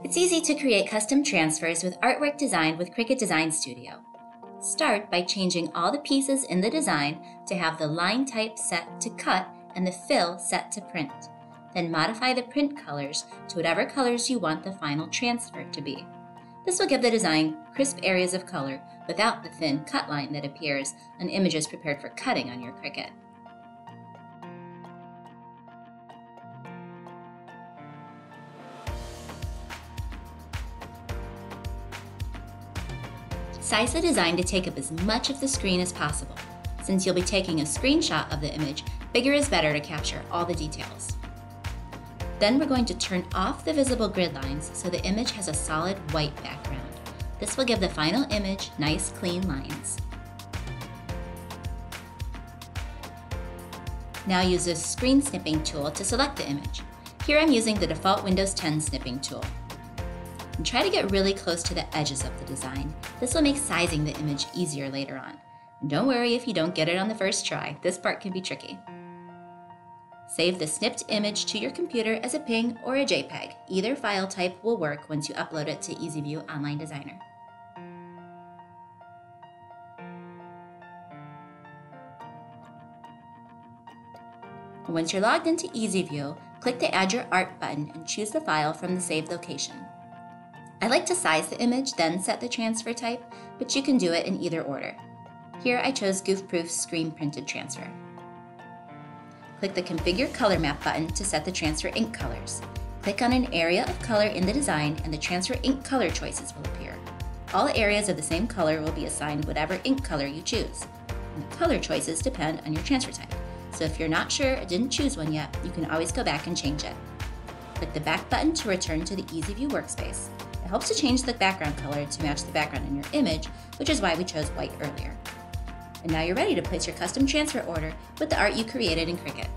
It's easy to create custom transfers with artwork designed with Cricut Design Studio. Start by changing all the pieces in the design to have the line type set to cut and the fill set to print. Then modify the print colors to whatever colors you want the final transfer to be. This will give the design crisp areas of color without the thin cut line that appears on images prepared for cutting on your Cricut. Size the design to take up as much of the screen as possible. Since you'll be taking a screenshot of the image, bigger is better to capture all the details. Then we're going to turn off the visible grid lines so the image has a solid white background. This will give the final image nice, clean lines. Now use the screen snipping tool to select the image. Here I'm using the default Windows 10 snipping tool. And try to get really close to the edges of the design. This will make sizing the image easier later on. And don't worry if you don't get it on the first try. This part can be tricky. Save the snipped image to your computer as a PNG or a JPEG. Either file type will work once you upload it to EasyView Online Designer. Once you're logged into EasyView, click the Add Your Art button and choose the file from the saved location. I like to size the image, then set the transfer type, but you can do it in either order. Here I chose Goof-Proof Screen Printed Transfer. Click the Configure Color Map button to set the transfer ink colors. Click on an area of color in the design and the transfer ink color choices will appear. All areas of the same color will be assigned whatever ink color you choose. And the color choices depend on your transfer type. So if you're not sure or didn't choose one yet, you can always go back and change it. Click the back button to return to the EasyView workspace. It helps to change the background color to match the background in your image, which is why we chose white earlier. And now you're ready to place your custom transfer order with the art you created in Cricut.